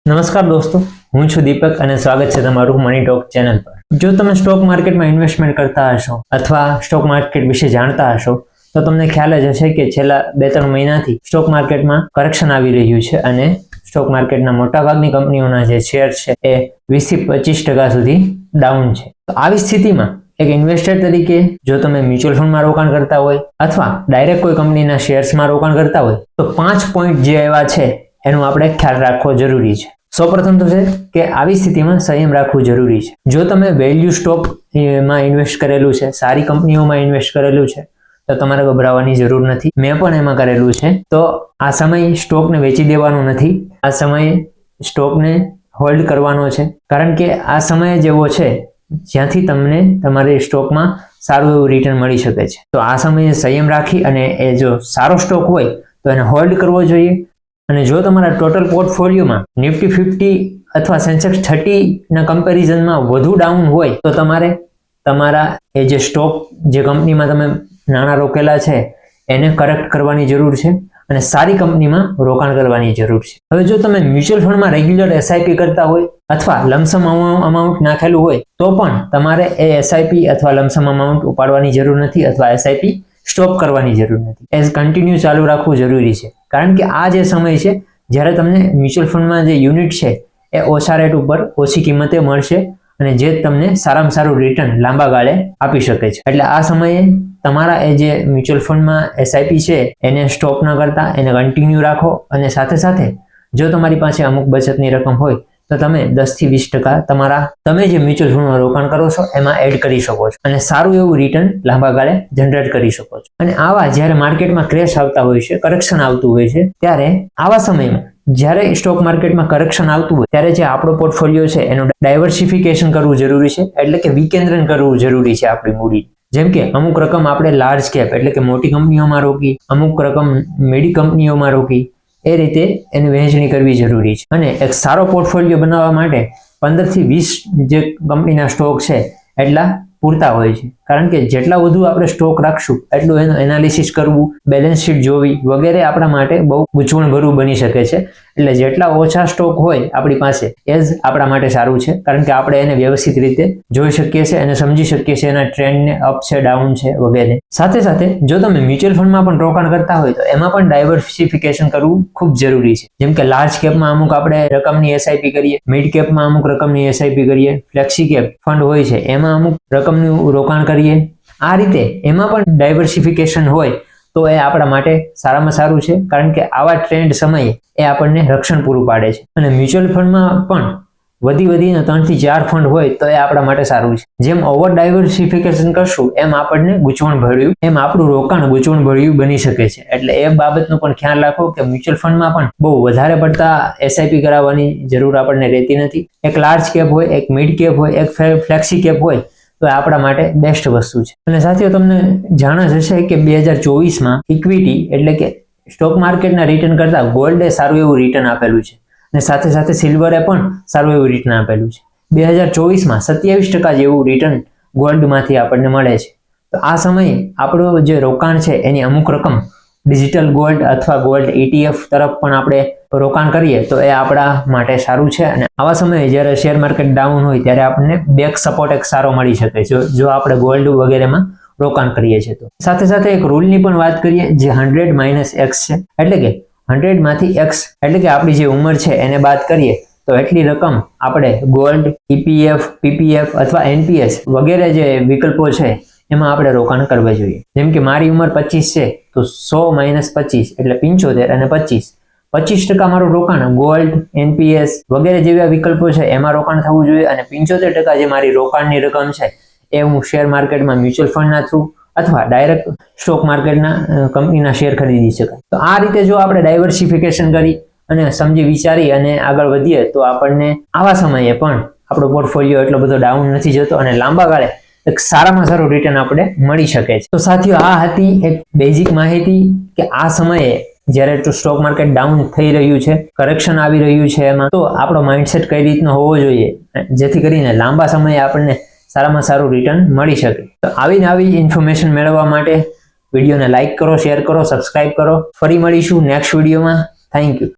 નમસ્કાર દોસ્તો, હું છું દીપક અને સ્વાગત છે તમારું મની ટોક ચેનલ પર. જો તમે સ્ટોક માર્કેટમાં ઇન્વેસ્ટમેન્ટ કરતા હશો અથવા સ્ટોક માર્કેટ વિશે જાણતા હશો તો તમને ખ્યાલ જ હશે કે છેલ્લા 2-3 મહિનાથી સ્ટોક માર્કેટમાં કરેક્શન આવી રહ્યું છે અને સ્ટોક માર્કેટના મોટાભાગની કંપનીઓના જે શેર છે એ 20-25% સુધી ડાઉન છે. તો આવી સ્થિતિમાં એક ઇન્વેસ્ટર તરીકે જો તમે મ્યુચ્યુઅલ ફંડમાં રોકાણ કરતા હોય અથવા ડાયરેક્ટ કોઈ કંપનીના શેર્સમાં રોકાણ કરતા હોય તો 5 પોઈન્ટ જે એવા છે એનું આપણે ખ્યાલ રાખવો જરૂરી છે. સૌપ્રથમ તો છે કે આવી સ્થિતિમાં સંયમ રાખવું જરૂરી છે. જો તમે વેલ્યુ સ્ટોકમાં ઇન્વેસ્ટ કરેલું છે, સારી કંપનીઓમાં ઇન્વેસ્ટ કરેલું છે તો તમારે ગભરાવાની જરૂર નથી. મેં પણ એમાં કરેલું છે. તો આ સમય સ્ટોકને વેચી દેવાનો નથી, આ સમય સ્ટોકને હોલ્ડ કરવાનો છે, કારણ કે આ સમય જેવો છે જ્યાંથી તમને તમારી સ્ટોકમાં સારું એવું રિટર્ન મળી શકે છે. તો આ સમયે સંયમ રાખી અને એ જો સારો સ્ટોક હોય તો એને હોલ્ડ કરવો જોઈએ. અને જો તમારા ટોટલ પોર્ટફોલિયોમાં નિફ્ટી 50 અથવા સેન્સેક્સ 30 ના કમ્પેરિઝનમાં વધુ ડાઉન હોય તો તમારે તમારા એ જે સ્ટોક જે કંપનીમાં તમે નાણાં રોકેલા છે એને કરેક્ટ કરવાની જરૂર છે અને સારી કંપનીમાં રોકાણ કરવાની જરૂર છે. હવે જો તમે મ્યુચ્યુઅલ ફંડમાં રેગ્યુલર એસઆઈપી કરતા હોય અથવા લમસમ અમાઉન્ટ નાખેલું હોય તો પણ તમારે એ એસઆઈપી અથવા લમસમ અમાઉન્ટ ઉપાડવાની જરૂર નથી અથવા એસઆઈપી સ્ટોપ કરવાની જરૂર નથી. એઝ કન્ટિન્યુ ચાલુ રાખવું જરૂરી છે, કારણ કે આ જે સમય છે જ્યારે તમને મ્યુચ્યુઅલ ફંડમાં જે યુનિટ છે એ ઓછા રેટ ઉપર ઓછી કિંમતે મળશે અને જે તમને સારામાં સારું રિટર્ન લાંબા ગાળે આપી શકે છે. એટલે આ સમયે તમારા એ જે મ્યુચ્યુઅલ ફંડમાં એસઆઈપી છે એને સ્ટોપ ન કરતા એને કન્ટિન્યુ રાખો અને સાથે સાથે જો તમારી પાસે અમુક બચતની રકમ હોય તો તમે 10-20% તમે જે મ્યુચ્યુઅલ ફંડમાં રોકાણ કરો છો એમાં એડ કરી શકો છો અને સારું એવું રિટર્ન લાંબા ગાળે જનરેટ કરી શકો છો. અને આવા જ્યારે માર્કેટમાં ક્રેશ આવતા હોય છે, કરેક્શન આવતું હોય છે, ત્યારે આવા સમયમાં જ્યારે સ્ટોક માર્કેટમાં કરેક્શન આવતું હોય ત્યારે જે આપણો પોર્ટફોલિયો છે એનું ડાયવર્સિફિકેશન કરવું જરૂરી છે, એટલે કે વિકેન્દ્રણ કરવું જરૂરી છે આપણી મૂડી. જેમ કે અમુક રકમ આપણે લાર્જ કેપ એટલે કે મોટી કંપનીઓમાં રોકી, અમુક રકમ મીડી કંપનીઓમાં રોકી, એ રીતે એની વહેંચણી કરવી જરૂરી છે. અને એક સારો પોર્ટફોલિયો બનાવવા માટે 15-20 જે કંપનીના સ્ટોક છે એટલા પૂરતા હોય છે, કારણ કે જેટલા વધુ આપણે સ્ટોક રાખશું એટલું એનું એનાલિસિસ કરવું, બેલેન્સ શીટ જોવી વગેરે આપણા માટે બહુ ગૂંચવણભર્યું બની શકે છે. એટલે જેટલા ઓછા સ્ટોક હોય આપણી પાસે એ જ આપણા માટે સારું છે, કારણ કે આપણે એને વ્યવસ્થિત રીતે જોઈ શકીએ છીએ અને સમજી શકીએ છીએ એના ટ્રેન્ડને અપ છે, ડાઉન છે વગેરે. સાથે સાથે જો તમે મ્યુચ્યુઅલ ફંડમાં પણ રોકાણ કરતા હોય તો એમાં પણ ડાયવર્સિફિકેશન કરવું ખૂબ જરૂરી છે. જેમ કે લાર્જ કેપમાં અમુક આપણે રકમની એસઆઈપી કરીએ, મિડ કેપમાં અમુક રકમની એસઆઈપી કરીએ, ફ્લેક્સી કેપ ફંડ હોય છે એમાં અમુક રકમનું રોકાણ કરીએ. આ રીતે એમાં પણ ડાયવર્સિફિકેશન હોય તો એ આપણા માટે સારામાં સારું છે, કારણ કે આવા ટ્રેન્ડ સમયે એ આપણને રક્ષણ પૂરું પાડે છે. અને મ્યુચ્યુઅલ ફંડમાં પણ વધીને 3-4 ફંડ હોય તો એ આપણા માટે સારું છે. જેમ ઓવર ડાયવર્સિફિકેશન કરશું એમ આપણને ગૂંચવણભર્યું, એમ આપણું રોકાણ ગૂંચવણભર્યું બની શકે છે. એટલે એ બાબતનો પણ ખ્યાલ રાખો કે મ્યુચ્યુઅલ ફંડમાં પણ બહુ વધારે પડતા એસઆઈપી કરાવવાની જરૂર આપણને રહેતી નથી. એક લાર્જ કેપ હોય, એક મિડ કેપ હોય, એક ફ્લેક્સી કેપ હોય તો આપણા માટે બેસ્ટ વસ્તુ છે. અને સાથીઓ તમને જાણ જ હશે કે 2024માં ઇક્વિટી એટલે કે સ્ટોક માર્કેટના રિટર્ન કરતા ગોલ્ડે સારું એવું રિટર્ન આપેલું છે અને સાથે સાથે સિલ્વરે પણ સારું એવું રિટર્ન આપેલું છે. 2024માં 27% જેવું રિટર્ન ગોલ્ડમાંથી આપણને મળે છે. તો આ સમયે આપણું જે રોકાણ છે એની અમુક રકમ ડિજિટલ ગોલ્ડ અથવા ગોલ્ડ ETF તરફ પણ આપણે રોકાણ કરીએ તો એ આપણા માટે સારું છે. અને આવા સમયે જ્યારે શેર માર્કેટ ડાઉન હોય ત્યારે આપણને બેક સપોર્ટ એક સારો મળી શકે છે જો આપણે ગોલ્ડ વગેરેમાં રોકાણ કરીએ છીએ તો. સાથે સાથે એક રૂલની પણ વાત કરીએ જે 100 - X છે, એટલે કે 100 માંથી X એટલે કે આપણી જે ઉંમર છે એને બાદ કરીએ તો એટલી રકમ આપણે ગોલ્ડ, EPF, PPF અથવા NPS વગેરે જે વિકલ્પો છે એમાં આપણે રોકાણ કરવા જોઈએ. જેમ કે મારી ઉંમર 25 છે તો 100 - 25 એટલે 75 અને 25% મારું રોકાણ ગોલ્ડ, NPS વગેરે જેવા વિકલ્પો છે એમાં રોકાણ થવું જોઈએ અને 75% જે મારી રોકાણની રકમ છે એ હું શેર માર્કેટમાં મ્યુચ્યુઅલ ફંડના થ્રુ અથવા ડાયરેક્ટ સ્ટોક માર્કેટના કંપનીના શેર ખરીદી શકાય. તો આ રીતે જો આપણે ડાયવર્સિફિકેશન કરી અને સમજી વિચારી અને આગળ વધીએ તો આપણને આવા સમયે પણ આપણો પોર્ટફોલિયો એટલો બધો ડાઉન નથી જતો અને લાંબા ગાળે એક સારામાં સારું રિટર્ન આપણે મળી શકે છે. તો સાથીઓ આ હતી એક બેઝિક માહિતી કે આ સમયે જ્યારે સ્ટોક માર્કેટ ડાઉન થઈ રહ્યું છે, કરેક્શન આવી રહ્યું છે, એમાં તો આપણો માઇન્ડસેટ કઈ રીતનો હોવો જોઈએ જેથી કરીને લાંબા સમયે આપણને સારામાં સારું રિટર્ન મળી શકે. તો આવી ઇન્ફોર્મેશન મેળવવા માટે વિડીયોને લાઇક કરો, શેર કરો, સબસ્ક્રાઇબ કરો. ફરી મળીશું નેક્સ્ટ વિડીયોમાં. Thank you.